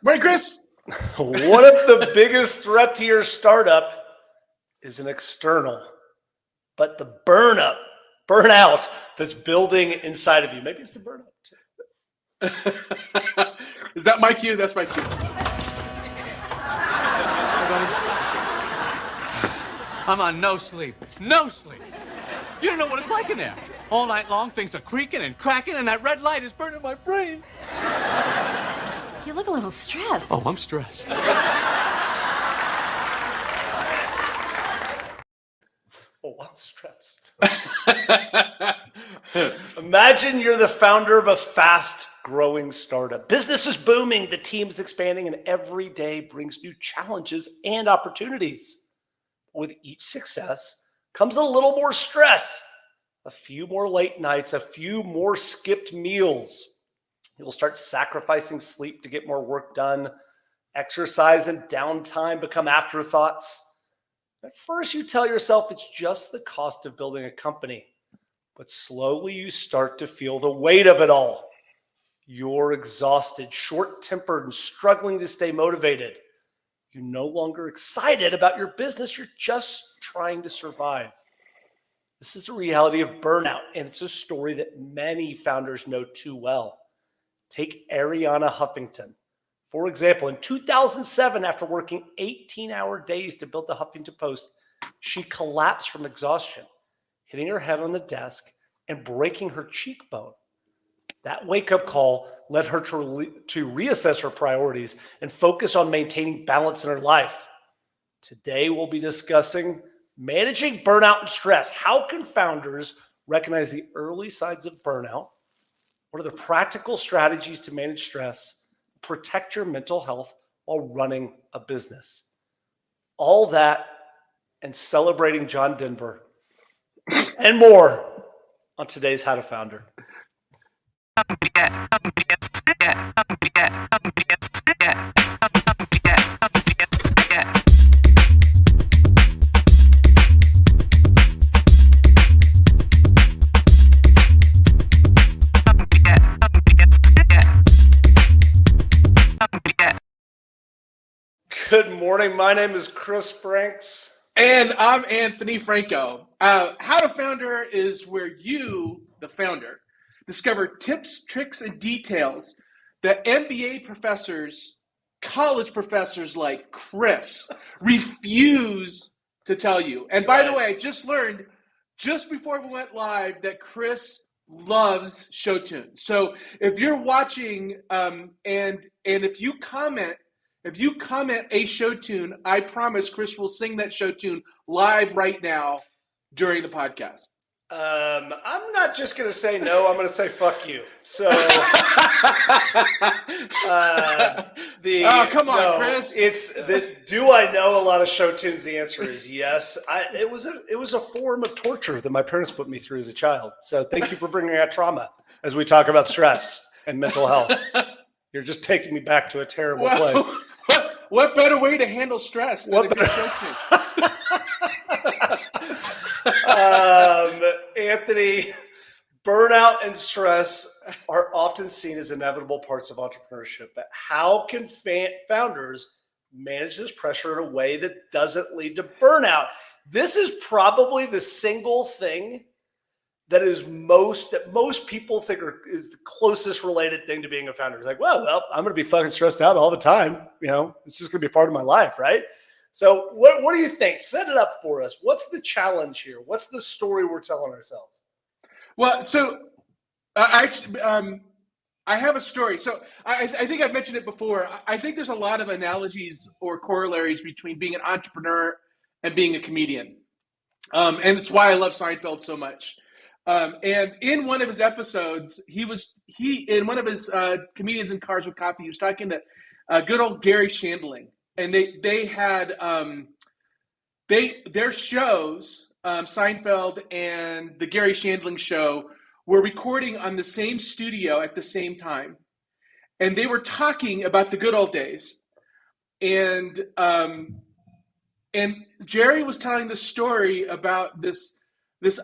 Morning, Chris. What if the biggest threat to your startup is an external, but the burnout that's building inside of you? Maybe it's the burnout too. Is that my cue? That's my cue. I'm on no sleep. No sleep. You don't know what it's like in there. All night long, things are creaking and cracking, and that red light is burning my brain. You look a little stressed. Oh, I'm stressed. Oh, I'm stressed. Imagine you're the founder of a fast-growing startup. Business is booming, the team's expanding, and every day brings new challenges and opportunities. With each success comes a little more stress, a few more late nights, a few more skipped meals. You'll start sacrificing sleep to get more work done. Exercise and downtime become afterthoughts. At first, you tell yourself it's just the cost of building a company, but slowly you start to feel the weight of it all. You're exhausted, short-tempered, and struggling to stay motivated. You're no longer excited about your business. You're just trying to survive. This is the reality of burnout, and it's a story that many founders know too well. Take Arianna Huffington. For example, in 2007, after working 18-hour days to build the Huffington Post, she collapsed from exhaustion, hitting her head on the desk and breaking her cheekbone. That wake-up call led her to reassess her priorities and focus on maintaining balance in her life. Today, we'll be discussing managing burnout and stress. How can founders recognize the early signs of burnout? What are the practical strategies to manage stress, protect your mental health while running a business? All that and celebrating John Denver and more on today's How to Founder. Good morning. My name is Chris Franks. And I'm Anthony Franco. How to Founder is where you, the founder, discover tips, tricks, and details that MBA professors, college professors like Chris refuse to tell you. And by the way, I just learned just before we went live that Chris loves show tunes. So if you're watching and if you comment a show tune, I promise Chris will sing that show tune live right now during the podcast. I'm not just going to say no. I'm going to say fuck you. So, come on, Chris. It's the. Do I know a lot of show tunes? The answer is yes. It was a form of torture that my parents put me through as a child. So thank you for bringing out trauma as we talk about stress and mental health. You're just taking me back to a terrible place. What better way to handle stress than a good show tune? Anthony, burnout and stress are often seen as inevitable parts of entrepreneurship, but how can founders manage this pressure in a way that doesn't lead to burnout? This is probably the single thing that most people think is the closest related thing to being a founder. It's like, well, I'm going to be fucking stressed out all the time. It's just going to be a part of my life, right? So what do you think? Set it up for us. What's the challenge here? What's the story we're telling ourselves? Well, so I have a story. So I think I've mentioned it before. I think there's a lot of analogies or corollaries between being an entrepreneur and being a comedian. And it's why I love Seinfeld so much. And in one of his episodes, he in one of his Comedians in Cars with Coffee, he was talking to good old Gary Shandling. And they had their shows, Seinfeld and the Gary Shandling show, were recording on the same studio at the same time, and they were talking about the good old days. And Jerry was telling the story about this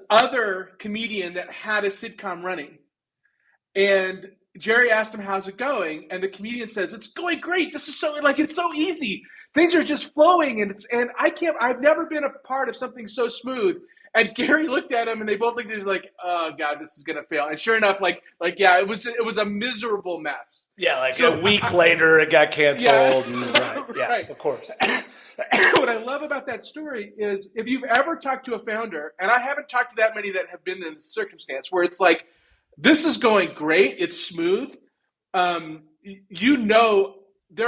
other comedian that had a sitcom running, and Jerry asked him, how's it going? And the comedian says, it's going great. This is so, like, it's so easy. Things are just flowing. And I've never been a part of something so smooth. And Gary looked at him and they both looked at him like, oh God, this is going to fail. And sure enough, yeah, it was a miserable mess. Yeah. Like a week later it got canceled. Yeah, right. Of course. What I love about that story is if you've ever talked to a founder, and I haven't talked to that many that have been in this circumstance where it's like, this is going great. It's smooth. They're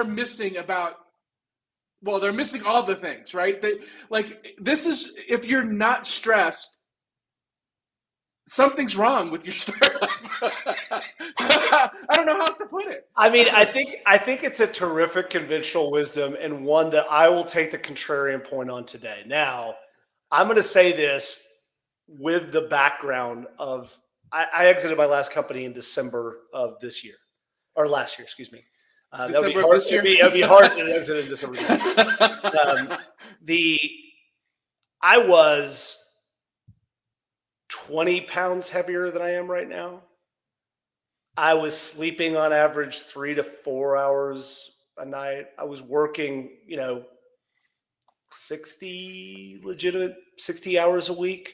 missing they're missing all the things, right? This is, if you're not stressed, something's wrong with your startup. I don't know how else to put it. I mean, I think it's a terrific conventional wisdom and one that I will take the contrarian point on today. Now, I'm going to say this with the background of I exited my last company in December of this year, or last year, excuse me. That would be hard. It'd be hard to exit in December. I was 20 pounds heavier than I am right now. I was sleeping on average 3 to 4 hours a night. I was working, 60 hours a week.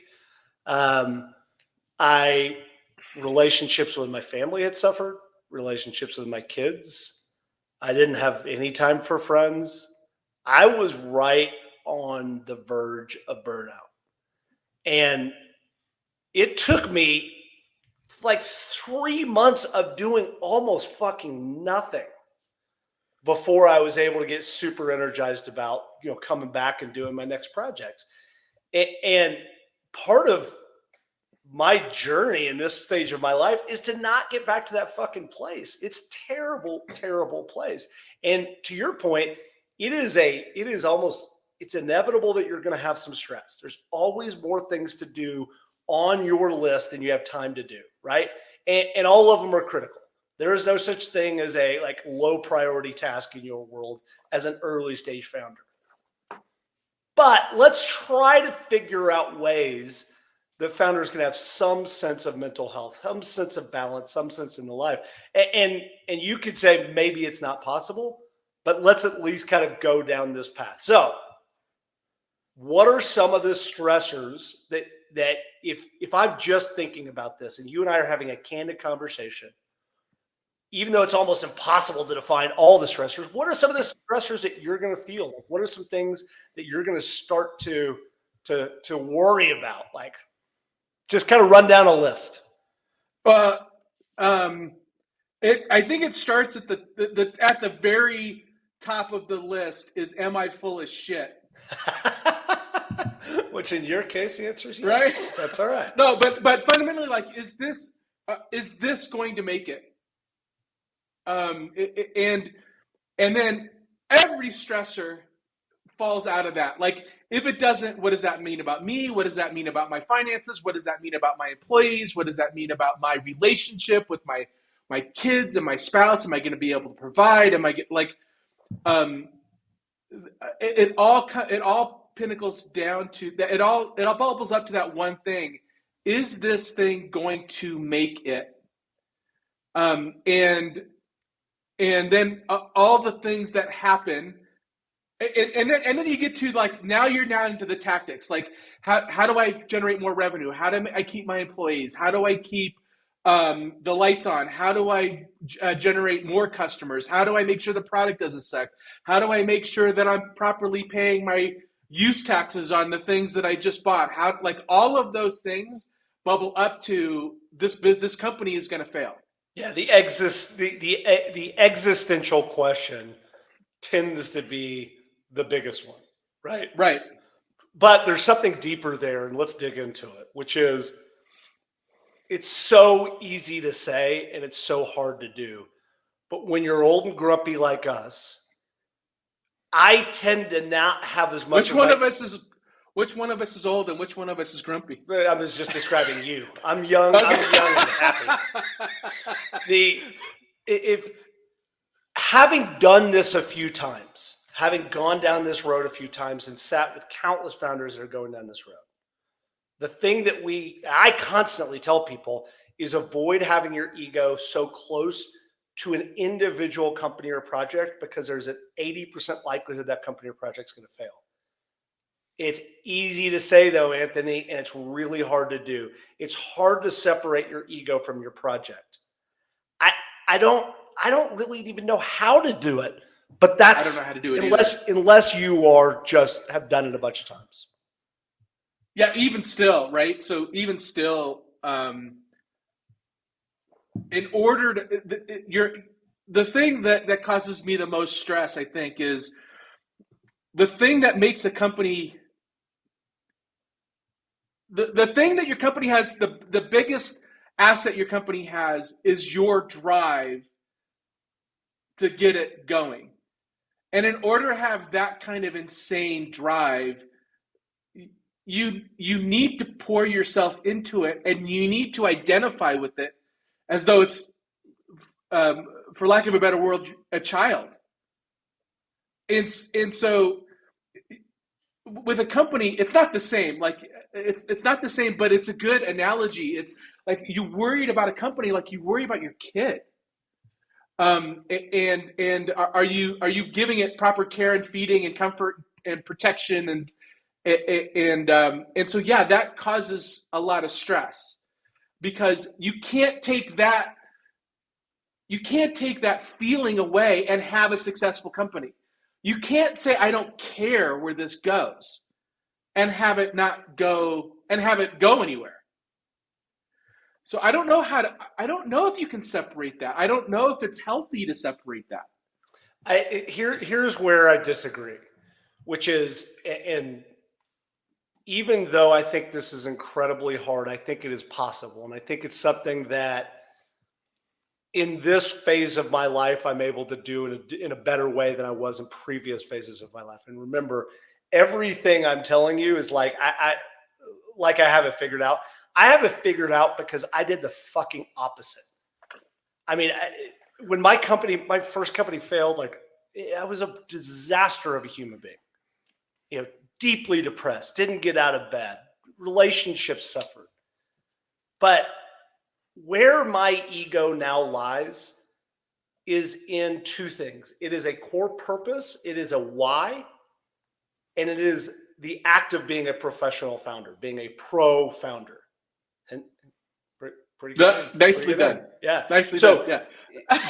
Relationships with my family had suffered, relationships with my kids. I didn't have any time for friends. I was right on the verge of burnout. And it took me like 3 months of doing almost fucking nothing before I was able to get super energized about, coming back and doing my next projects. And part of my journey in this stage of my life is to not get back to that fucking place. It's terrible, terrible place. And to your point, it's inevitable that you're going to have some stress. There's always more things to do on your list than you have time to do, right? And all of them are critical. There is no such thing as a low priority task in your world as an early stage founder. But let's try to figure out ways that founders can have some sense of mental health, some sense of balance, some sense in the life. And you could say maybe it's not possible, but let's at least kind of go down this path. So what are some of the stressors that if I'm just thinking about this and you and I are having a candid conversation, even though it's almost impossible to define all the stressors, what are some of the stressors that you're going to feel? What are some things that you're going to start to worry about? Just kind of run down a list. I think it starts at the very top of the list is, am I full of shit? Which in your case, the answer is yes. Right? That's all right. No, but fundamentally, is this going to make it? And then every stressor falls out of that. If it doesn't, what does that mean about me? What does that mean about my finances? What does that mean about my employees? What does that mean about my relationship with my kids and my spouse? Am I going to be able to provide? Am I it all pinnacles down to that. It all bubbles up to that one thing. Is this thing going to make it? And then all the things that happen. And then you get to now you're now into the tactics. How do I generate more revenue? How do I keep my employees? How do I keep the lights on? How do I generate more customers? How do I make sure the product doesn't suck? How do I make sure that I'm properly paying my use taxes on the things that I just bought? All of those things bubble up to this company is going to fail. Yeah, the existential question tends to be the biggest one, right? Right. But there's something deeper there, and let's dig into it, which is it's so easy to say and it's so hard to do. But when you're old and grumpy like us, I tend to not have as much. Which one of us is old and which one of us is grumpy? I was just describing you. I'm young. Okay. I'm young and happy. If having done this a few times, having gone down this road a few times and sat with countless founders that are going down this road, The thing that I constantly tell people is avoid having your ego so close to an individual company or project, because there's an 80% likelihood that company or project is going to fail. It's easy to say though, Anthony, and it's really hard to do. It's hard to separate your ego from your project. I don't really even know how to do it, but I don't know how to do it unless you are just have done it a bunch of times. Yeah, even still, right? So even still, in order to the thing that causes me the most stress, I think, is the thing that makes a company. The thing that your company has, the biggest asset your company has is your drive to get it going. And in order to have that kind of insane drive, you need to pour yourself into it, and you need to identify with it as though it's, for lack of a better word, a child. And so with a company, it's not the same. Like it's not the same, but it's a good analogy. It's like you worried about a company like you worry about your kid. And are you giving it proper care and feeding and comfort and protection and so yeah, that causes a lot of stress, because you can't take that feeling away and have a successful company. You can't say I don't care where this goes and have it go anywhere. So I don't know if you can separate that. I don't know if it's healthy to separate that. Here's where I disagree, which is, and even though I think this is incredibly hard, I think it is possible. And I think it's something that in this phase of my life, I'm able to do in a better way than I was in previous phases of my life. And remember, everything I'm telling you is like I have it figured out. I have it figured out because I did the fucking opposite. I mean, when my first company failed, like I was a disaster of a human being. Deeply depressed, didn't get out of bed, relationships suffered. But where my ego now lies is in two things. It is a core purpose, it is a why, and it is the act of being a professional founder, being a pro founder. And pretty good. Nicely done. Yeah. Nicely done. Yeah.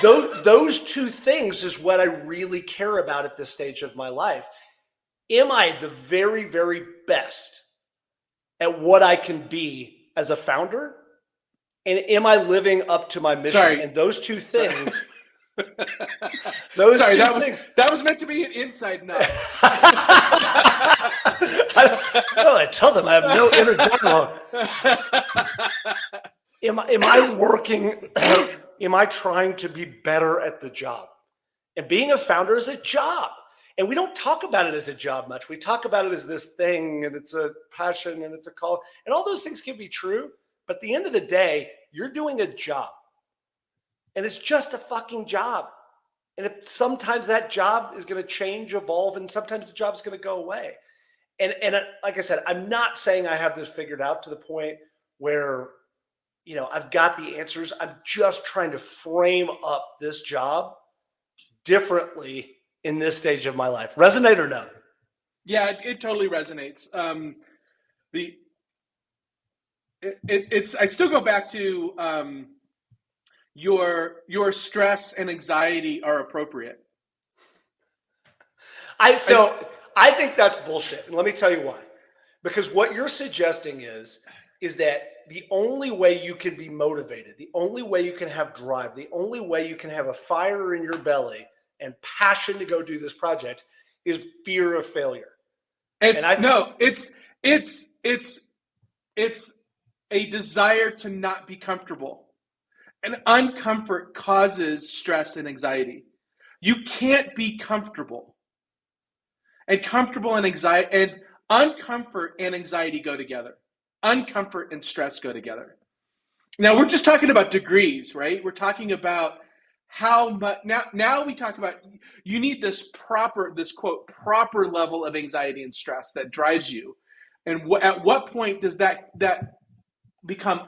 those two things is what I really care about at this stage of my life. Am I the very, very best at what I can be as a founder? And am I living up to my mission? Sorry. And those two things. That was meant to be an inside nut. I tell them I have no inner dialogue. Am I working? Am I trying to be better at the job? And being a founder is a job. And we don't talk about it as a job much. We talk about it as this thing, and it's a passion, and it's a call. And all those things can be true. But at the end of the day, you're doing a job. And it's just a fucking job. And if sometimes that job is going to change, evolve, and sometimes the job is going to go away. And like I said, I'm not saying I have this figured out to the point where, I've got the answers. I'm just trying to frame up this job differently in this stage of my life. Resonate or no? Yeah, it totally resonates. I still go back to your stress and anxiety are appropriate. I think that's bullshit. And let me tell you why. Because what you're suggesting is that the only way you can be motivated, the only way you can have drive, the only way you can have a fire in your belly and passion to go do this project is fear of failure. It's a desire to not be comfortable. And uncomfort causes stress and anxiety. You can't be comfortable. And comfortable and anxiety, and uncomfort and anxiety go together. Uncomfort and stress go together. Now we're just talking about degrees, right? We're talking about how much. Now we talk about you need this quote proper level of anxiety and stress that drives you. And at what point does that become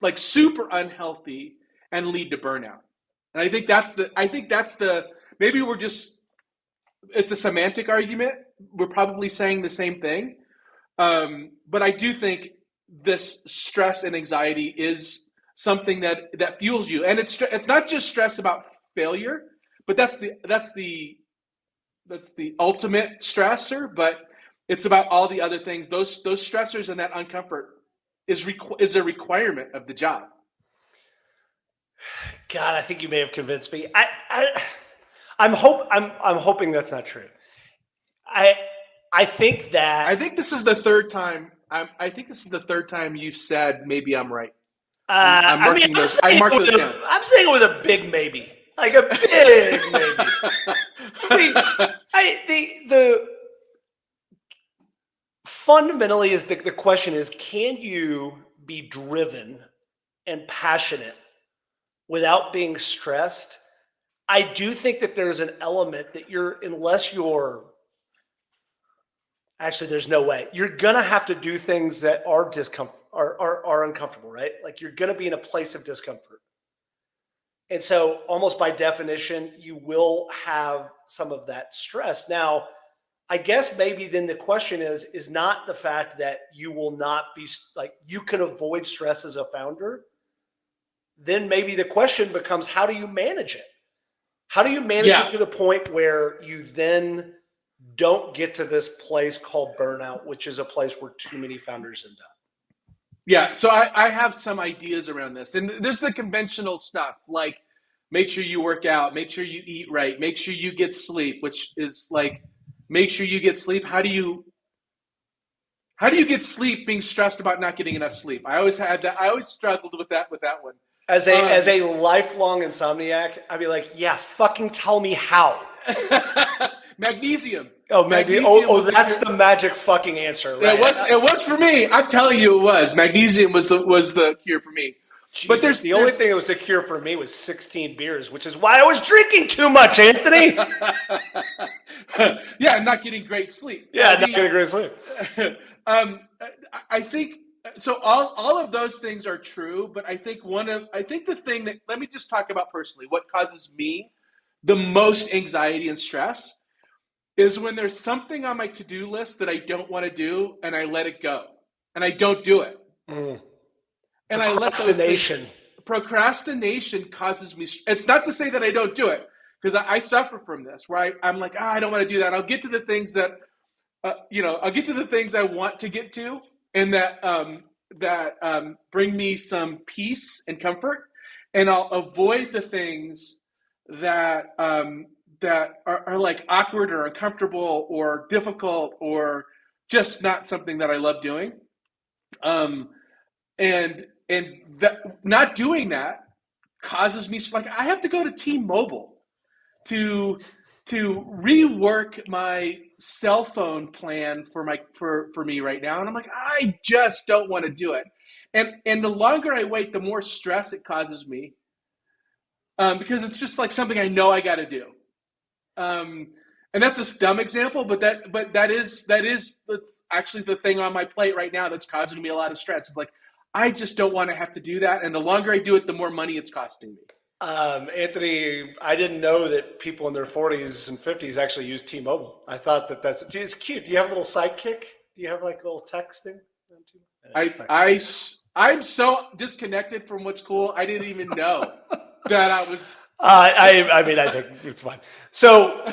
like super unhealthy and lead to burnout? And I think that's the maybe we're just, it's a semantic argument. We're probably saying the same thing. But I do think this stress and anxiety is something that fuels you. And it's not just stress about failure, but that's the ultimate stressor, but it's about all the other things. Those stressors and that uncomfort is a requirement of the job. God, I think you may have convinced me. I'm hoping that's not true. I think this is the third time. I think this is the third time you've said maybe I'm right. I'm marking those down. I'm saying it with a big maybe, like a big maybe. The fundamentally is the question is, can you be driven and passionate without being stressed? I do think that there's an element that actually, there's no way. You're going to have to do things that are uncomfortable, right? Like you're going to be in a place of discomfort. And so almost by definition, you will have some of that stress. Now, I guess maybe then the question is not the fact that you will not be like, you can avoid stress as a founder. Then maybe the question becomes, how do you manage it? How do you manage it to the point where you then don't get to this place called burnout, which is a place where too many founders end up? Yeah, so I have some ideas around this. And there's the conventional stuff, like make sure you work out, make sure you eat right, make sure you get sleep, which is like, make sure you get sleep. How do you get sleep being stressed about not getting enough sleep? I always struggled with that one. As a lifelong insomniac, I'd be like, yeah, fucking tell me how. Magnesium. Oh, magnesium. That's the magic fucking answer, right? It was for me. I'm telling you, it was. Magnesium was the cure for me. Jesus, but the only thing that was the cure for me was 16 beers, which is why I was drinking too much, Anthony. Yeah, I'm not getting great sleep. Yeah, not getting great sleep. I think so. All of those things are true, but I think the thing that, let me just talk about personally, what causes me the most anxiety and stress is when there's something on my to-do list that I don't want to do, and I let it go, and I don't do it. And procrastination causes me. It's not to say that I don't do it, because I suffer from this, where I'm like, I don't want to do that. I'll get to the things that, I'll get to the things I want to get to, and that bring me some peace and comfort, and I'll avoid the things that are like awkward or uncomfortable or difficult or just not something that I love doing. And that, not doing that causes me, like, I have to go to T-Mobile to rework my cell phone plan for me right now. And I'm like, I just don't want to do it. And the longer I wait, the more stress it causes me. Because it's just like something I know I got to do. And that's a dumb example, but that's actually the thing on my plate right now that's causing me a lot of stress. It's like, I just don't want to have to do that. And the longer I do it, the more money it's costing me. Anthony, I didn't know that people in their 40s and 50s actually use T-Mobile. I thought it's cute. Do you have a little sidekick? Do you have like a little texting? I'm so disconnected from what's cool. I didn't even know that I was. I mean, I think it's fine. So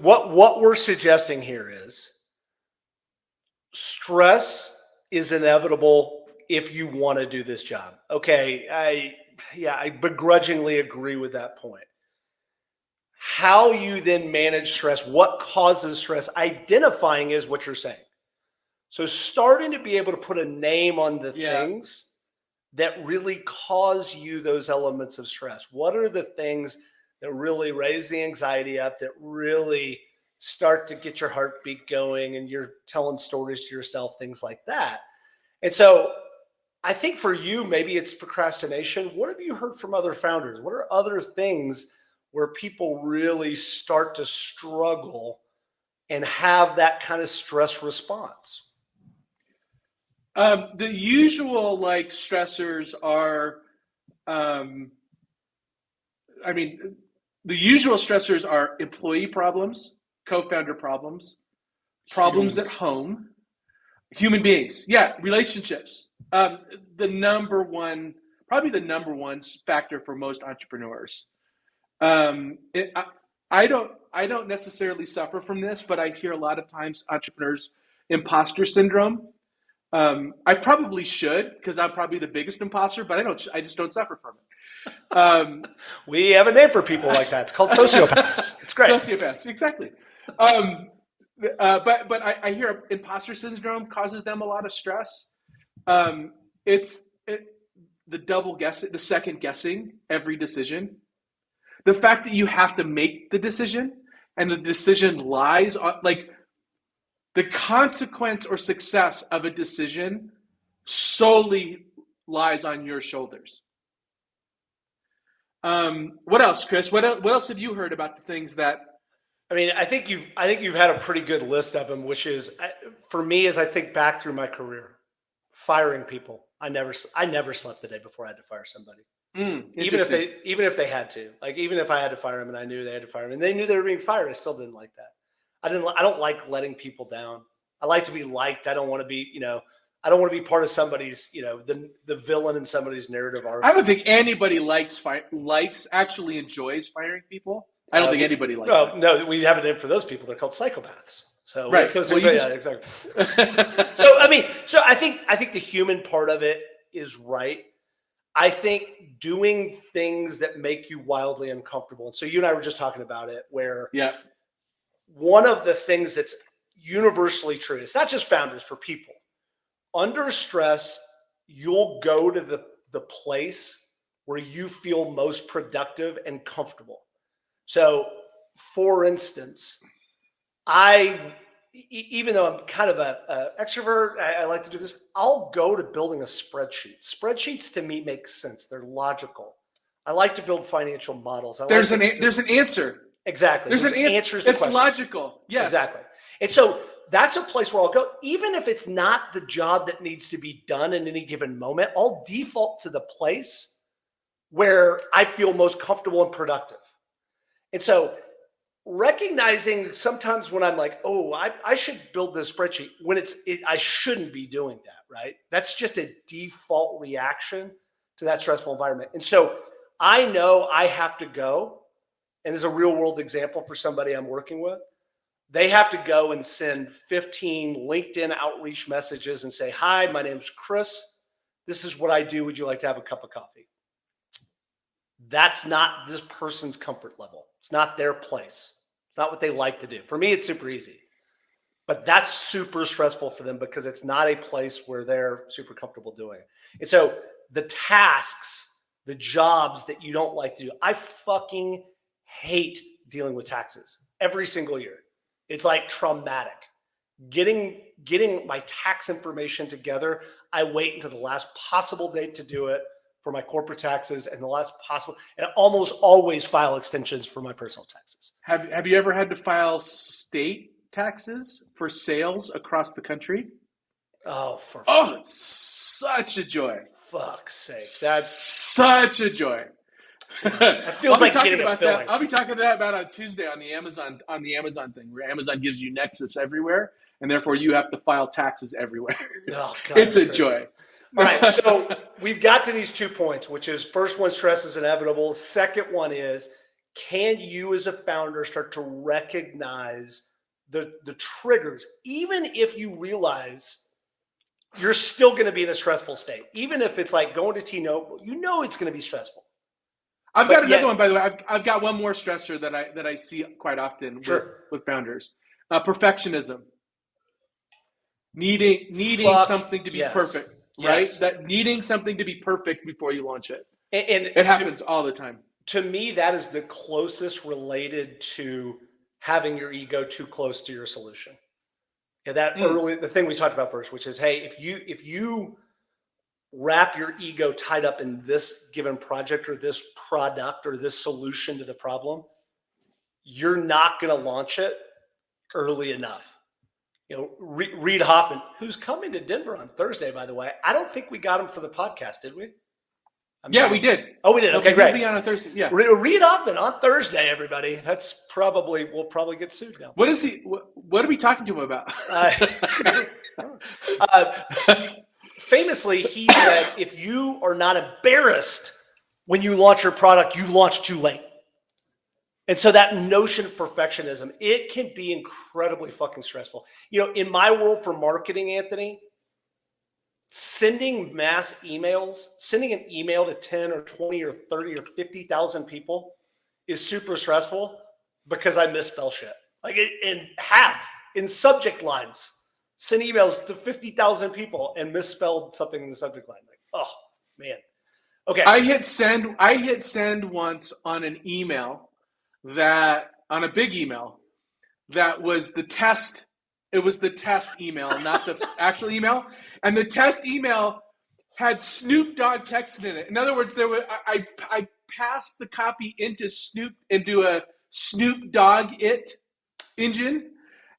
what we're suggesting here is stress is inevitable if you want to do this job. Okay, I begrudgingly agree with that point. How you then manage stress, what causes stress, identifying is what you're saying. So starting to be able to put a name on the things that really cause you those elements of stress. What are the things that really raise the anxiety up, that really start to get your heartbeat going and you're telling stories to yourself, things like that. And so I think for you, maybe it's procrastination. What have you heard from other founders? What are other things where people really start to struggle and have that kind of stress response? The usual stressors are, the usual stressors are employee problems, co-founder problems, problems at home, human beings. Yeah, relationships. Probably the number one factor for most entrepreneurs. I don't necessarily suffer from this, but I hear a lot of times entrepreneurs imposter syndrome. I probably should, because I'm probably the biggest imposter, but I just don't suffer from it. We have a name for people like that. It's called sociopaths. It's great. Sociopaths, exactly. But I hear imposter syndrome causes them a lot of stress. It's the double guessing, the second guessing every decision. The fact that you have to make the decision, and the decision lies on, the consequence or success of a decision solely lies on your shoulders. What else, Chris? What else have you heard about the things that? I think you've had a pretty good list of them, which is, for me, as I think back through my career, firing people. I never slept the day before I had to fire somebody. Even if they had to, even if I had to fire them and I knew they had to fire them and they knew they were being fired, I still didn't like that. I don't like letting people down. I like to be liked. I don't want to be, I don't want to be part of somebody's, the villain in somebody's narrative arc. I don't think anybody actually enjoys firing people. I don't think anybody likes that. No, we have a name for those people. They're called psychopaths. So right. Exactly. so I think the human part of it is right. I think doing things that make you wildly uncomfortable. And so you and I were just talking about it, where one of the things that's universally true, it's not just founders, for people. Under stress, you'll go to the place where you feel most productive and comfortable. So, for instance, even though I'm kind of a extrovert, I like to do this. I'll go to building a spreadsheet. Spreadsheets to me make sense. They're logical. I like to build financial models. There's an answer. Exactly. There's an answer to questions. It's logical. Yes. Exactly. And so that's a place where I'll go. Even if it's not the job that needs to be done in any given moment, I'll default to the place where I feel most comfortable and productive. And so recognizing sometimes when I'm like, oh, I should build this spreadsheet, when I shouldn't be doing that, right? That's just a default reaction to that stressful environment. And so I know I have to go, and there's a real world example for somebody I'm working with. They have to go and send 15 LinkedIn outreach messages and say, hi, my name's Chris. This is what I do. Would you like to have a cup of coffee? That's not this person's comfort level. It's not their place. It's not what they like to do. For me, it's super easy. But that's super stressful for them because it's not a place where they're super comfortable doing it. And so the tasks, the jobs that you don't like to do, I fucking hate dealing with taxes every single year. It's like traumatic. Getting my tax information together, I wait until the last possible date to do it for my corporate taxes, and the last possible, and I almost always file extensions for my personal taxes. Have you ever had to file state taxes for sales across the country? It's such a joy. Fuck's sake. That's such a joy. It feels like getting a filling. I'll be talking about on Tuesday on the Amazon thing, where Amazon gives you Nexus everywhere, and therefore you have to file taxes everywhere. Oh, God, it's a joy. All right, so we've got to these 2 points, which is first one, stress is inevitable. Second one is, can you as a founder start to recognize the triggers, even if you realize you're still going to be in a stressful state, even if it's like going to T-Note, it's going to be stressful. I've got another one, by the way. I've got one more stressor that I see quite often with founders. Perfectionism. Needing something to be perfect. Right? Yes. That needing something to be perfect before you launch it. And it happens all the time. To me, that is the closest related to having your ego too close to your solution. And that the thing we talked about first, which is, hey, if you wrap your ego tied up in this given project or this product or this solution to the problem, you're not going to launch it early enough. You know, Reid Hoffman, who's coming to Denver on Thursday, by the way. I don't think we got him for the podcast, did we? Yeah, we did. Oh, we did. Okay, great. He'll be on a Thursday. Yeah. Reid Hoffman on Thursday, everybody. We'll probably get sued now. What is he? What are we talking to him about? Famously, he said, if you are not embarrassed when you launch your product, you've launched too late. And so that notion of perfectionism, it can be incredibly fucking stressful. You know, in my world for marketing, Anthony, sending mass emails, sending an email to 10 or 20 or 30 or 50,000 people is super stressful because I misspell shit. Like in subject lines, send emails to 50,000 people and misspelled something in the subject line. Like, oh man. Okay. I hit send once on an email on a big email that was the test. It was the test email, not the actual email. And the test email had Snoop Dogg texted in it. In other words, I passed the copy into a Snoop Dogg engine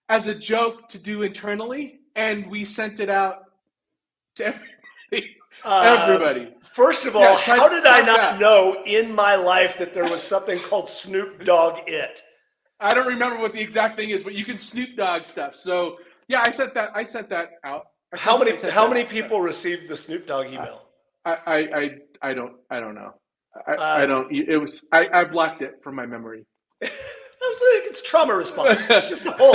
as a joke to do internally, and we sent it out to everybody. Everybody. First of all, how did I not know in my life that there was something called Snoop Dogg it? I don't remember what the exact thing is, but you can Snoop Dogg stuff. So yeah, I sent that out. How many people received the Snoop Dogg email? I don't know. I blocked it from my memory. It's trauma response. It's just a whole.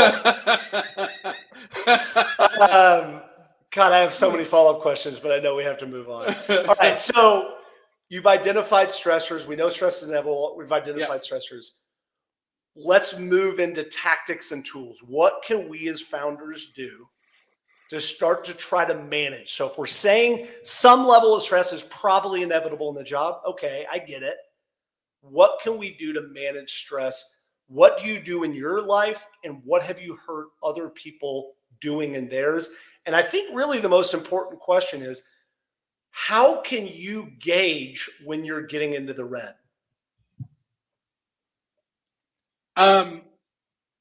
God, I have so many follow-up questions, but I know we have to move on. All right, so you've identified stressors. We know stress is inevitable. We've identified stressors. Let's move into tactics and tools. What can we as founders do to start to try to manage? So if we're saying some level of stress is probably inevitable in the job, okay, I get it. What can we do to manage stress? What do you do in your life? And what have you heard other people doing in theirs? And I think really the most important question is, how can you gauge when you're getting into the red?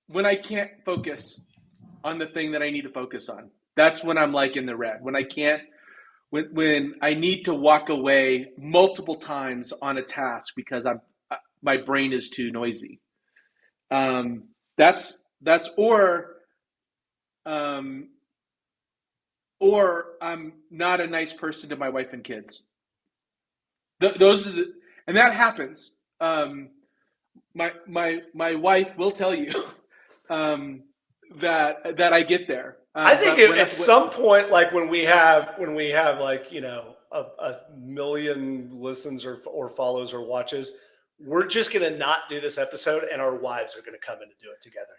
When I can't focus on the thing that I need to focus on, that's when I'm like in the red. When I need to walk away multiple times on a task because my brain is too noisy. Or I'm not a nice person to my wife and kids. Those are and that happens. My wife will tell you that I get there. I think at some point, like when we have like, you know, a million listens or follows or watches, we're just going to not do this episode and our wives are going to come in and do it together.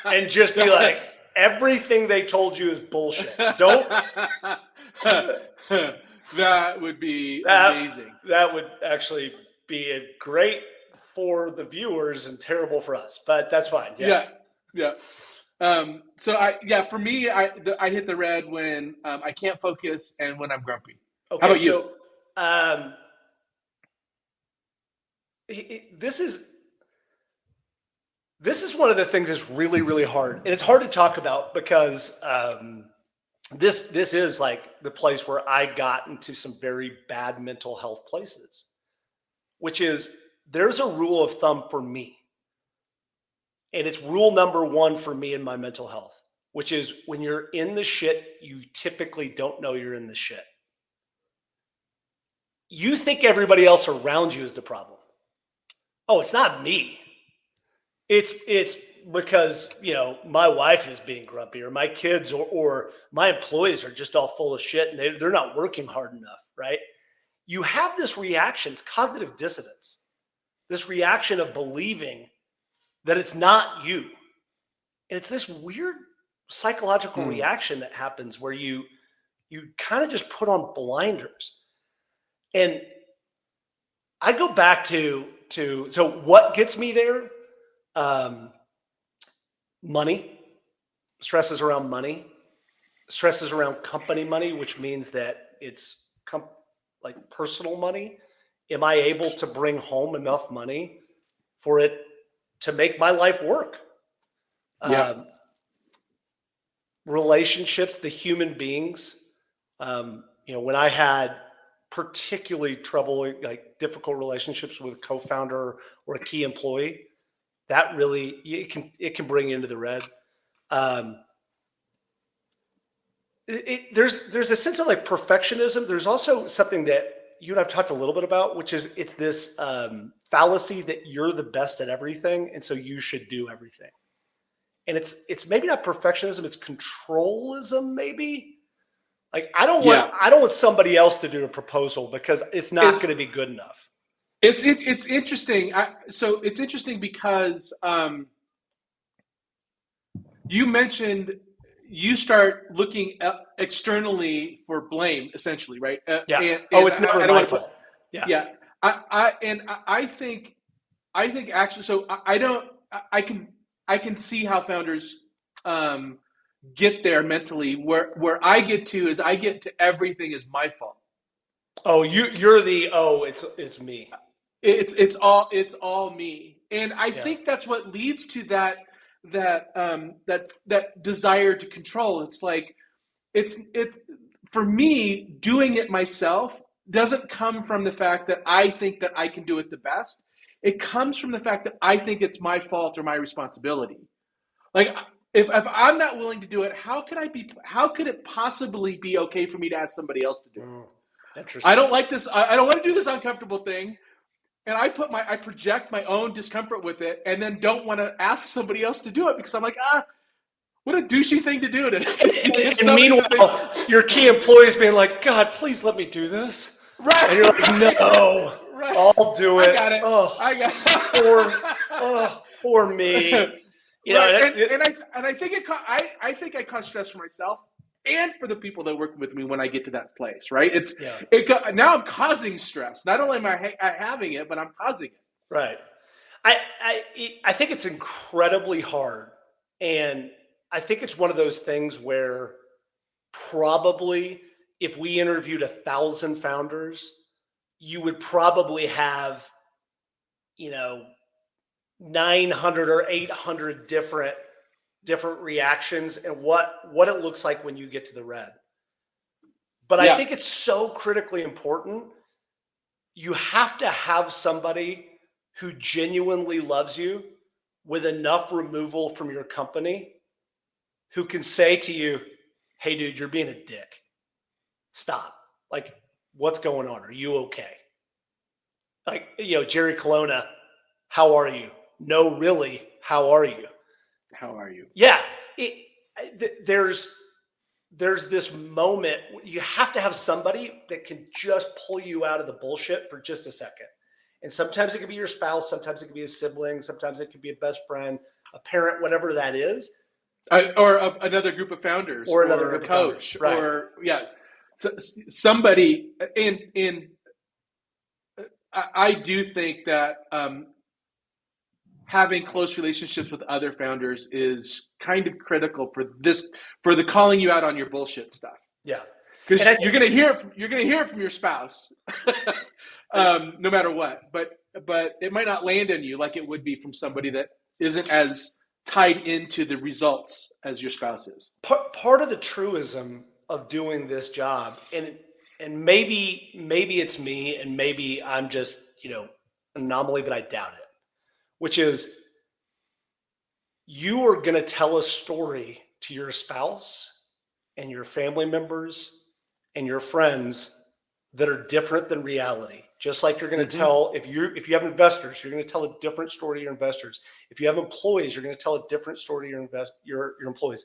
And just be like, everything they told you is bullshit. Don't. That would be amazing. That would actually be great for the viewers and terrible for us, but that's fine. Yeah. For me, I hit the red when I can't focus and when I'm grumpy. Okay, how about you? So, this is one of the things that's really, really hard, and it's hard to talk about because this is like the place where I got into some very bad mental health places, which is there's a rule of thumb for me, and it's rule number one for me in my mental health, which is when you're in the shit, you typically don't know you're in the shit. You think everybody else around you is the problem. Oh, it's not me. It's because, you know, my wife is being grumpy or my kids or my employees are just all full of shit and they're not working hard enough, right? You have this reaction, it's cognitive dissonance, this reaction of believing that it's not you. And it's this weird psychological reaction that happens where you kind of just put on blinders. And I go back to so what gets me there? Money, stresses around money, stresses around company money, which means that it's like personal money? Am I able to bring home enough money for it to make my life work? Yeah. Relationships, the human beings. When I had particularly like difficult relationships with a co-founder or a key employee, that really it can bring you into the red. There's a sense of like perfectionism. There's also something that you and I've talked a little bit about, which is it's this fallacy that you're the best at everything, and so you should do everything. And it's maybe not perfectionism, it's controlism, maybe. Like I don't want somebody else to do a proposal because it's not going to be good enough. It's interesting. So it's interesting because you mentioned you start looking externally for blame, essentially, right? It's never my fault. Yeah. I think actually. So I can see how founders get there mentally. Where I get to is I get to everything is my fault. Oh, you're the it's me. It's all me, and I think that's what leads to that desire to control. It's like it for me, doing it myself doesn't come from the fact that I think that I can do it the best. It comes from the fact that I think it's my fault or my responsibility. Like if I'm not willing to do it, how could it possibly be okay for me to ask somebody else to do it? Interesting. I don't like this. I don't want to do this uncomfortable thing. And I project my own discomfort with it, and then don't want to ask somebody else to do it because I'm like, what a douchey thing to do. And meanwhile, your key employees being like, God, please let me do this. Right. And you're like, no, right. I'll do it. I got it. Oh, I got it. Poor me. I think I cause stress for myself and for the people that work with me when I get to that place, right? Now I'm causing stress. Not only am I having it, but I'm causing it. Right. I think it's incredibly hard. And I think it's one of those things where probably if we interviewed 1,000 founders, you would probably have, 900 or 800 different reactions and what it looks like when you get to the red. But I think it's so critically important. You have to have somebody who genuinely loves you with enough removal from your company who can say to you, hey dude, you're being a dick. Stop. Like, what's going on? Are you okay? Like, Jerry Colonna, how are you? No, really, how are you? How are you? Yeah. There's this moment, you have to have somebody that can just pull you out of the bullshit for just a second. And sometimes it can be your spouse, sometimes it can be a sibling, sometimes it can be a best friend, a parent, whatever that is. Or another group of founders. Or another group of coach. Of founders. Right. Or, so somebody, and I do think that having close relationships with other founders is kind of critical for the calling you out on your bullshit stuff. Yeah, because you're gonna hear it from your spouse, no matter what. But it might not land on you like it would be from somebody that isn't as tied into the results as your spouse is. Part of the truism of doing this job, and maybe it's me, and maybe I'm just anomaly, but I doubt it. Which is, you are going to tell a story to your spouse and your family members and your friends that are different than reality. Just like you're going to tell, if you have investors, you're going to tell a different story to your investors. If you have employees, you're going to tell a different story to your employees.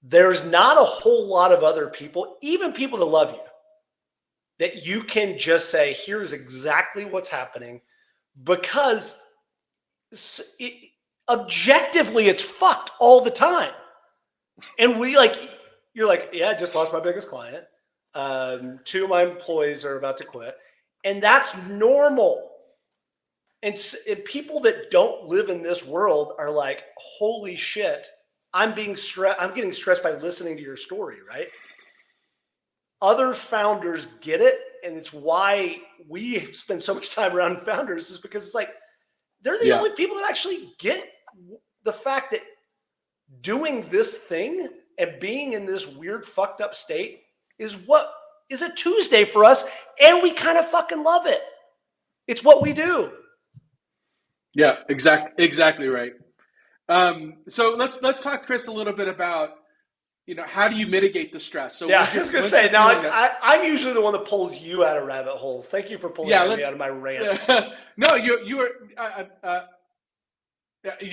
There's not a whole lot of other people, even people that love you, that you can just say, here's exactly what's happening, because objectively it's fucked all the time. And you're like, yeah, I just lost my biggest client. 2 of my employees are about to quit. And that's normal. And people that don't live in this world are like, holy shit, I'm getting stressed by listening to your story, right? other founders get it. And it's why we spend so much time around founders, is because it's like, they're the only people that actually get the fact that doing this thing and being in this weird fucked up state is what is a Tuesday for us. And we kind of fucking love it. It's what we do. Yeah, exactly right. So let's talk, Chris, a little bit about, how do you mitigate the stress? So yeah, I was going to say, now I'm usually the one that pulls you out of rabbit holes. Thank you for pulling me out of my rant. No, you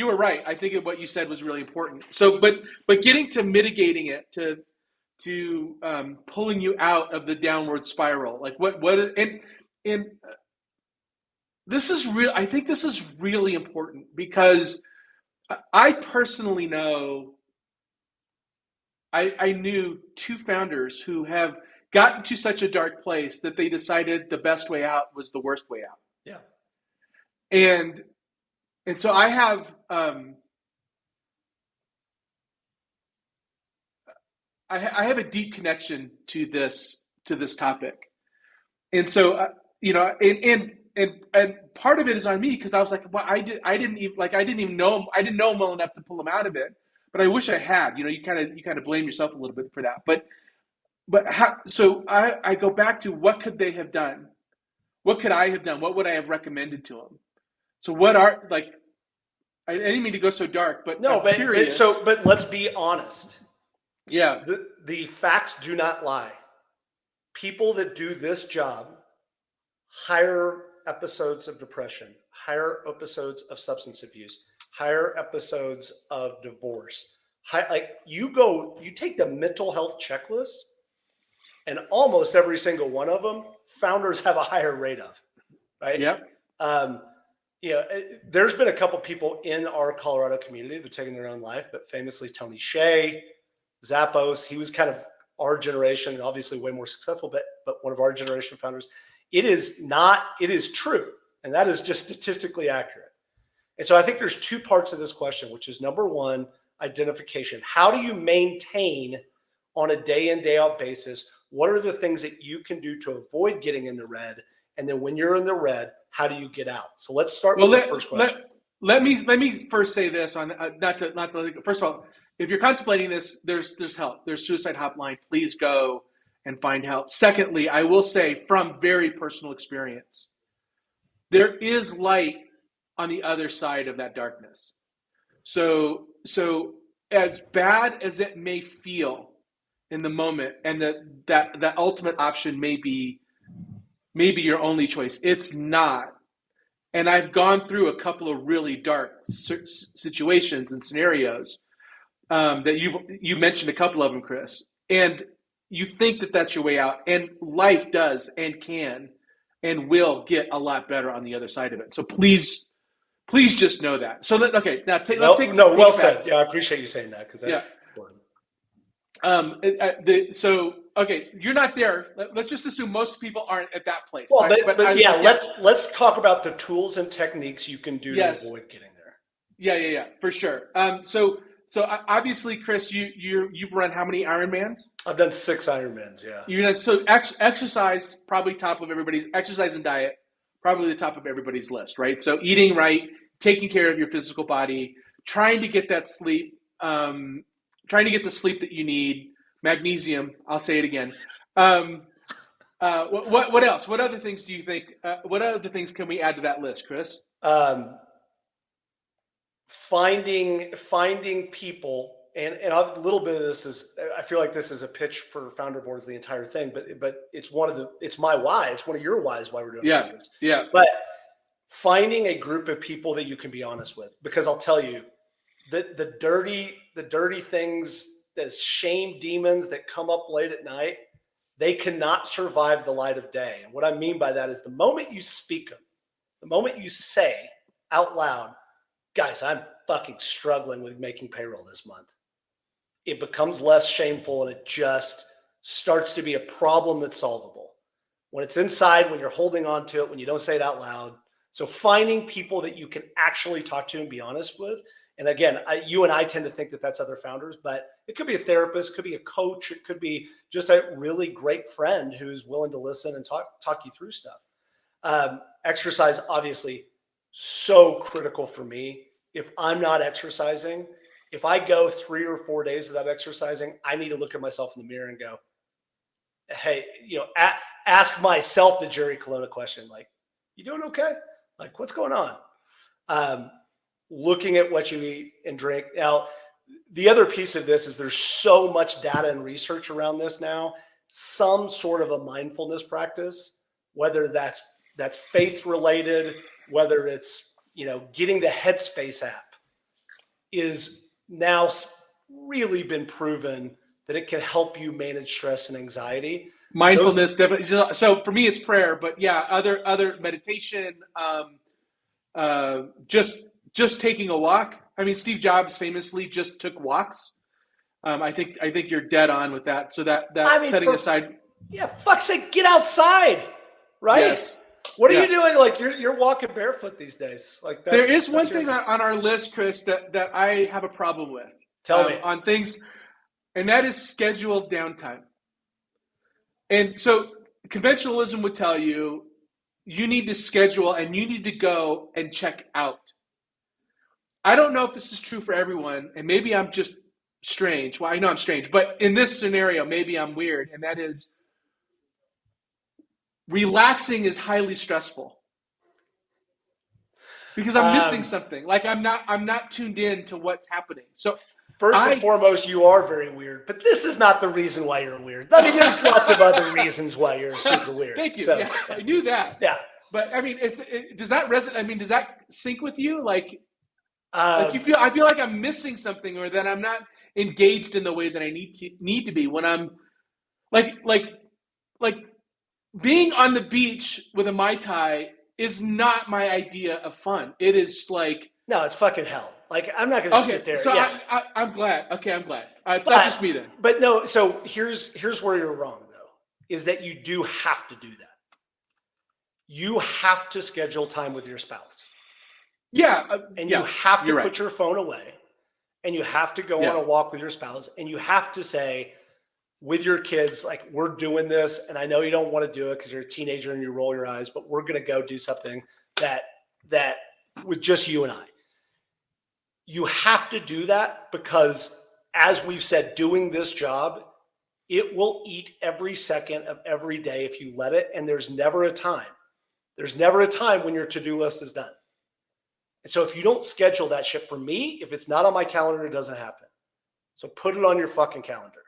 were right. I think what you said was really important. So, but getting to mitigating it, to pulling you out of the downward spiral, like and this is real. I think this is really important because I personally know. I knew two founders who have gotten to such a dark place that they decided the best way out was the worst way out. Yeah. And so I have I have a deep connection to this topic, and so and part of it is on me because I was like, well, I didn't even know him well enough to pull him out of it, but I wish I had. You kind of blame yourself a little bit for that, but so I go back to what could they have done? What could I have done? What would I have recommended to them? So I didn't mean to go so dark, but no, but let's be honest. Yeah. The facts do not lie. People that do this job higher episodes of depression, higher episodes of substance abuse, higher episodes of divorce. You take the mental health checklist, and almost every single one of them, founders have a higher rate of, right? Yep. There's been a couple people in our Colorado community that have taken their own life, but famously Tony Hsieh, Zappos, he was kind of our generation, obviously way more successful, but one of our generation founders. It is true. And that is just statistically accurate. And so I think there's two parts of this question, which is number one, identification. How do you maintain on a day in, day out basis? What are the things that you can do to avoid getting in the red? And then when you're in the red, how do you get out? So let's start with the first question. Let me first say this on first of all, if you're contemplating this, there's help. There's suicide hotline. Please go and find help. Secondly, I will say from very personal experience, there is light on the other side of that darkness. So as bad as it may feel in the moment, and that ultimate option may be your only choice, it's not. And I've gone through a couple of really dark situations and scenarios that you mentioned a couple of them, Chris. And you think that that's your way out, and life does and can and will get a lot better on the other side of it. So please just know that. So let's take well said. Yeah, I appreciate you saying that because that's important. Okay, you're not there. Let's just assume most people aren't at that place. Well, right? but let's talk about the tools and techniques you can do to avoid getting there. Yeah, for sure. So obviously, Chris, you've run how many Ironmans? I've done 6 Ironmans. Yeah. So exercise probably top of everybody's exercise and diet, probably the top of everybody's list, right? So eating right, taking care of your physical body, trying to get that sleep, trying to get the sleep that you need, magnesium. I'll say it again. What else? What other things do you think? What other things can we add to that list, Chris? Finding people, and a little bit of this is, I feel like this is a pitch for founder boards, the entire thing, but it's my why. It's one of your whys why we're doing founders. Yeah. But finding a group of people that you can be honest with, because I'll tell you the dirty things, the shame demons that come up late at night, they cannot survive the light of day. And what I mean by that is the moment you speak them, the moment you say out loud, guys, I'm fucking struggling with making payroll this month, it becomes less shameful and it just starts to be a problem that's solvable. When it's inside, when you're holding on to it, when you don't say it out loud. So finding people that you can actually talk to and be honest with And again, you and I tend to think that that's other founders, but it could be a therapist, could be a coach, it could be just a really great friend who's willing to listen and talk you through stuff. Exercise, obviously, so critical for me. If I'm not exercising, if I go 3 or 4 days without exercising, I need to look at myself in the mirror and go, hey, ask myself the Jerry Colonna question, like, you doing okay? Like, what's going on? Looking at what you eat and drink. Now, the other piece of this is there's so much data and research around this now. Some sort of a mindfulness practice, whether that's faith related, whether it's getting the Headspace app, is now really been proven that it can help you manage stress and anxiety. Mindfulness, definitely. So for me, it's prayer, but yeah, other meditation, just taking a walk. I mean, Steve Jobs famously just took walks. I think you're dead on with that. So that setting aside. Yeah, fuck's sake, get outside, right? Yes. What are you doing? Like you're walking barefoot these days. Like there is one thing on our list, Chris, that I have a problem with. Tell me on things, and that is scheduled downtime. And so conventionalism would tell you need to schedule and you need to go and check out. I don't know if this is true for everyone, and maybe I'm just strange. Well, I know I'm strange, but in this scenario, maybe I'm weird, and that is relaxing is highly stressful because I'm missing something. Like I'm not tuned in to what's happening. So first and foremost, you are very weird, but this is not the reason why you're weird. I mean, there's lots of other reasons why you're super weird. Thank you. So, yeah, I knew that. Yeah. But I mean, does that resonate? I mean, does that sync with you? Like I feel like I'm missing something, or that I'm not engaged in the way that I need to be when I'm like being on the beach with a Mai Tai is not my idea of fun. It is like, no, it's fucking hell. Like, I'm not going to sit there. So yeah. I'm glad. Okay, I'm glad. It's not just me then. But no, so here's where you're wrong, though, is that you do have to do that. You have to schedule time with your spouse. Yeah. And you have to put your phone away, and you have to go on a walk with your spouse, and you have to say with your kids, like, we're doing this, and I know you don't want to do it because you're a teenager and you roll your eyes, but we're going to go do something that with just you and I. You have to do that because, as we've said, doing this job, it will eat every second of every day if you let it, and there's never a time. There's never a time when your to-do list is done. And so if you don't schedule that shit, for me, if it's not on my calendar, it doesn't happen. So put it on your fucking calendar.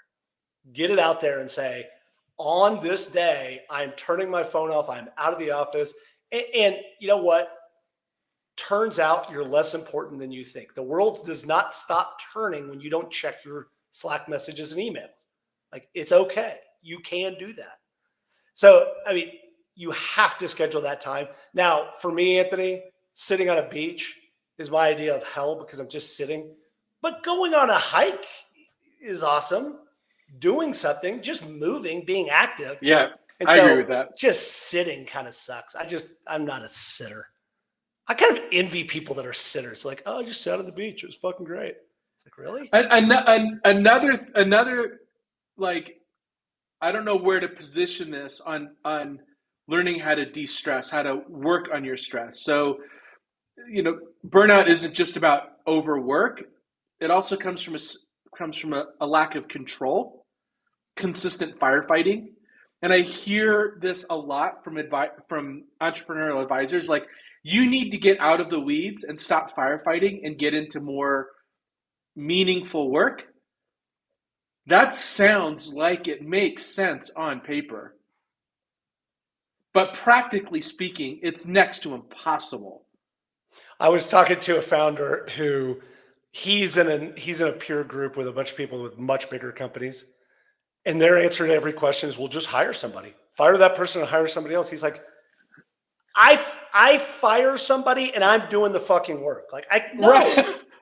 Get it out there and say, on this day, I'm turning my phone off. I'm out of the office. And you know what? Turns out you're less important than you think. The world does not stop turning when you don't check your Slack messages and emails. Like, it's okay. You can do that. So, I mean, you have to schedule that time. Now, for me, Anthony, sitting on a beach is my idea of hell because I'm just sitting. But going on a hike is awesome. Doing something, just moving, being active. Yeah, and I so agree with that. Just sitting kind of sucks. I'm not a sitter. I kind of envy people that are sitters. Like, oh, I just sat on the beach. It was fucking great. It's like, really? Another, like, I don't know where to position this on learning how to de-stress, how to work on your stress. So, burnout isn't just about overwork. It also comes from a lack of control, consistent firefighting. And I hear this a lot from entrepreneurial advisors. Like, you need to get out of the weeds and stop firefighting and get into more meaningful work. That sounds like it makes sense on paper. But practically speaking, it's next to impossible. I was talking to a founder who he's in a peer group with a bunch of people with much bigger companies. And their answer to every question is, we'll just hire somebody. Fire that person and hire somebody else. He's like, I fire somebody and I'm doing the fucking work. Like,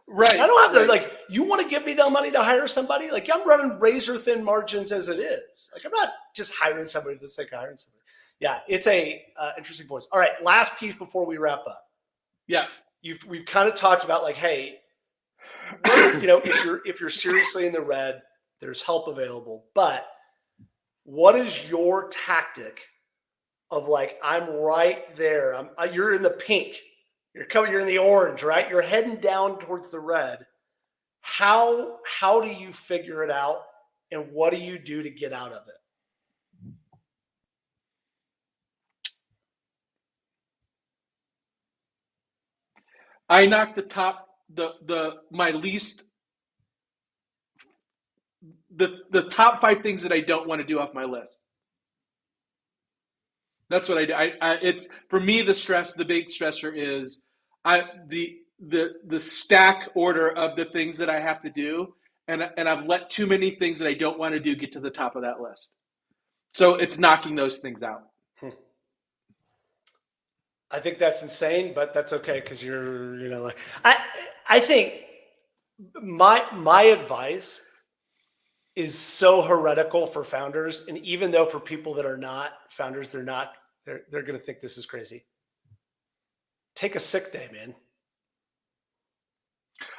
Right. I don't have like, you want to give me the money to hire somebody? Like, I'm running razor thin margins as it is. Like, I'm not just hiring somebody for the sake of hiring somebody. Yeah, it's a interesting point. All right, last piece before we wrap up. Yeah. We've kind of talked about, like, hey, if you're seriously in the red, there's help available. But what is your tactic of like, I'm right there. You're in the pink. You're in the orange, right? You're heading down towards the red. How do you figure it out, and what do you do to get out of it? I knock the top top 5 things that I don't want to do off my list. That's what I do. It's for me, the big stressor is the stack order of the things that I have to do, and I've let too many things that I don't want to do get to the top of that list. So it's knocking those things out. I think that's insane, but that's okay because I think my advice is so heretical for founders, and even though for people that are not founders, they're going to think this is crazy. Take a sick day, man.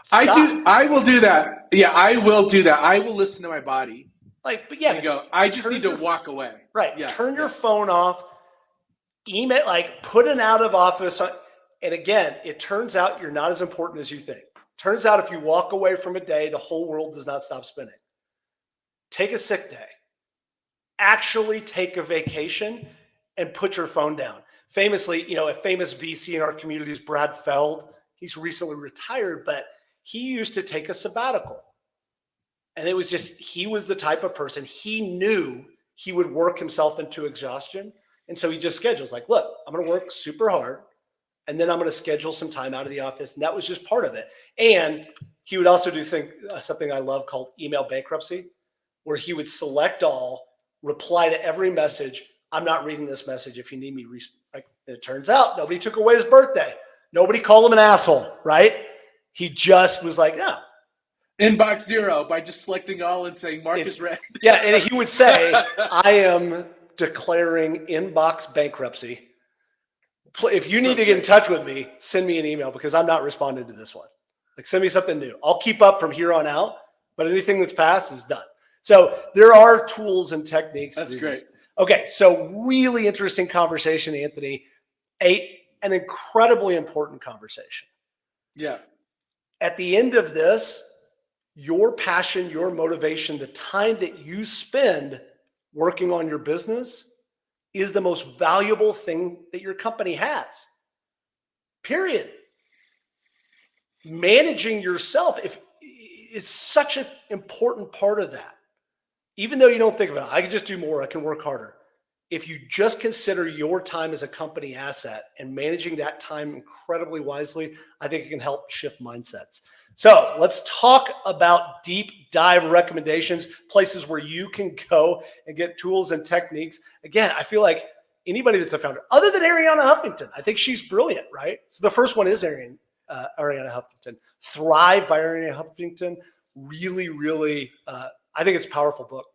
Stop. I will do that. Yeah, I will do that. I will listen to my body. And go, I just need to walk away. Right. Yeah, turn your phone off, email, put an out of office on. And again, it turns out you're not as important as you think. Turns out if you walk away from a day, the whole world does not stop spinning. Take a sick day. Actually take a vacation and put your phone down. Famously, a famous VC in our community is Brad Feld. He's recently retired, but he used to take a sabbatical. And it was he was the type of person, he knew he would work himself into exhaustion. And so he just schedules look, I'm going to work super hard, and then I'm going to schedule some time out of the office. And that was just part of it. And he would also do something I love called email bankruptcy, where he would select all, reply to every message. I'm not reading this message. If you need me, it turns out nobody took away his birthday. Nobody called him an asshole, right? He just was no. Inbox 0 by just selecting all and saying mark is red. Yeah, and he would say, I am declaring inbox bankruptcy. If you need to get in touch with me, send me an email because I'm not responding to this one. Send me something new. I'll keep up from here on out, but anything that's passed is done. So there are tools and techniques. That's great. Okay, so really interesting conversation, Anthony. An incredibly important conversation. Yeah. At the end of this, your passion, your motivation, the time that you spend working on your business is the most valuable thing that your company has. Period. Managing yourself is such an important part of that. Even though you don't think about it, I can just do more, I can work harder. If you just consider your time as a company asset and managing that time incredibly wisely, I think it can help shift mindsets. So let's talk about deep dive recommendations, places where you can go and get tools and techniques. Again, I feel like anybody that's a founder, other than Arianna Huffington, I think she's brilliant, right? So the first one is Arianna Huffington. Thrive by Arianna Huffington. Really, really, I think it's a powerful book.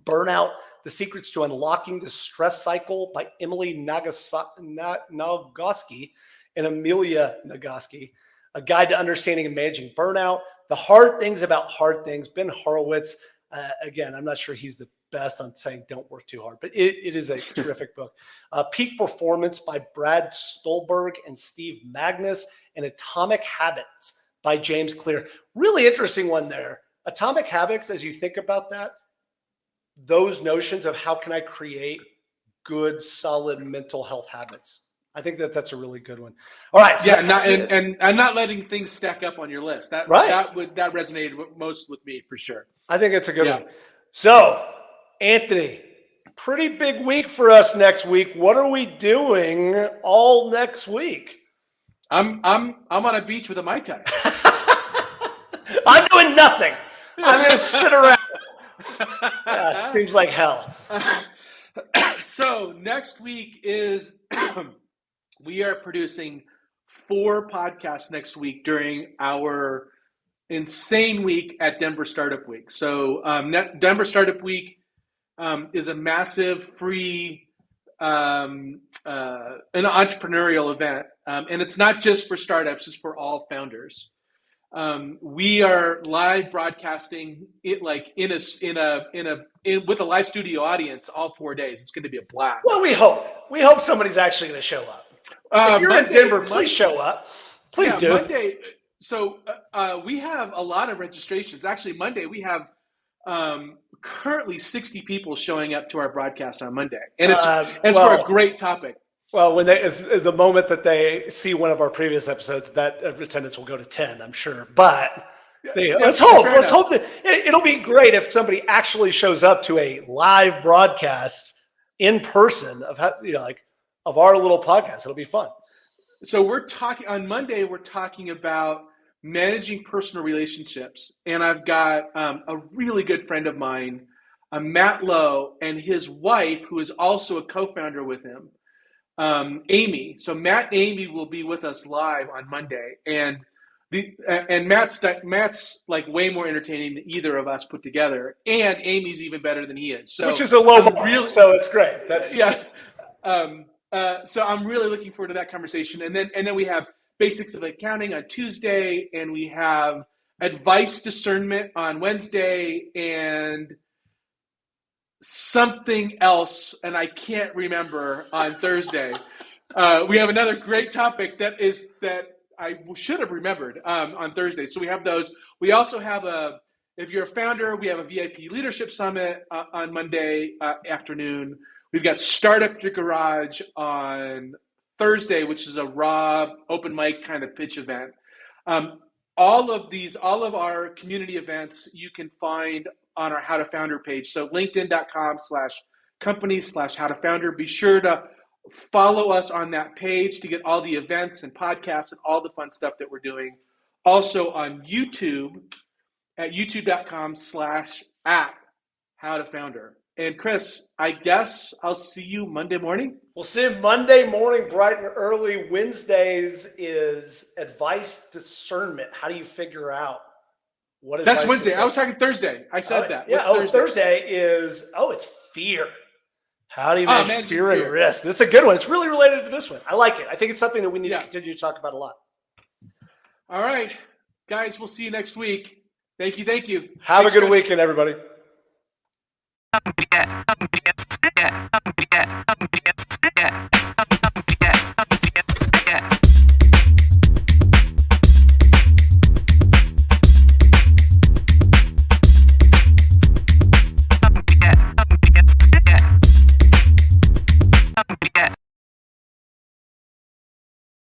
Burnout, The Secrets to Unlocking the Stress Cycle by Emily Nagoski and Amelia Nagoski. A Guide to Understanding and Managing Burnout. The Hard Things About Hard Things. Ben Horowitz. Again, I'm not sure he's the best on saying don't work too hard, but it is a terrific book. Peak Performance by Brad Stolberg and Steve Magnus. And Atomic Habits by James Clear. Really interesting one there. Atomic Habits, as you think about that, those notions of how can I create good, solid mental health habits. I think that's a really good one. All right. So and not letting things stack up on your list. That resonated most with me for sure. I think it's a good one. So, Anthony, pretty big week for us next week. What are we doing all next week? I'm on a beach with a Mai Tai. I'm doing nothing. I'm going to sit around. Seems like hell. So next week is we are producing 4 podcasts next week during our insane week at Denver Startup Week. So Denver Startup Week is a massive free an entrepreneurial event. And it's not just for startups, it's for all founders. We are live broadcasting it like with a live studio audience all 4 days. It's going to be a blast. Well, we hope somebody's actually going to show up. If you're in Denver, please show up. Please do. Monday. So we have a lot of registrations. Actually, Monday we have currently 60 people showing up to our broadcast on Monday, and it's for a great topic. Well, when the moment that they see one of our previous episodes, that attendance will go to 10, I'm sure. But let's hope that it'll be great if somebody actually shows up to a live broadcast in person of of our little podcast. It'll be fun. So on Monday, we're talking about managing personal relationships. And I've got a really good friend of mine, Matt Lowe, and his wife, who is also a co-founder with him, Amy. So Matt and Amy will be with us live on Monday. And Matt's like way more entertaining than either of us put together. And Amy's even better than he is. So which is a low bar, so it's great. That's so I'm really looking forward to that conversation. And then we have Basics of Accounting on Tuesday, and we have Advice Discernment on Wednesday, and something else, and I can't remember, on Thursday. We have another great topic that I should have remembered on Thursday. So we have those. We also have if you're a founder, we have a VIP Leadership Summit on Monday afternoon. We've got Startup Your Garage on Thursday, which is a raw open mic kind of pitch event. All of our community events you can find on our How to Founder page. So linkedin.com/company/howtofounder. Be sure to follow us on that page to get all the events and podcasts and all the fun stuff that we're doing. Also on YouTube at youtube.com/@howtofounder. And Chris, I guess I'll see you Monday morning. We'll see you Monday morning, bright and early. Wednesdays is Advice Discernment. How do you figure out what advice? That's Wednesday. I was talking Thursday. I said that. Yeah. Thursday is it's fear. How do you manage fear and risk? This is a good one. It's really related to this one. I like it. I think it's something that we need to continue to talk about a lot. All right, guys. We'll see you next week. Thank you. Have a good weekend, everybody. Yeah.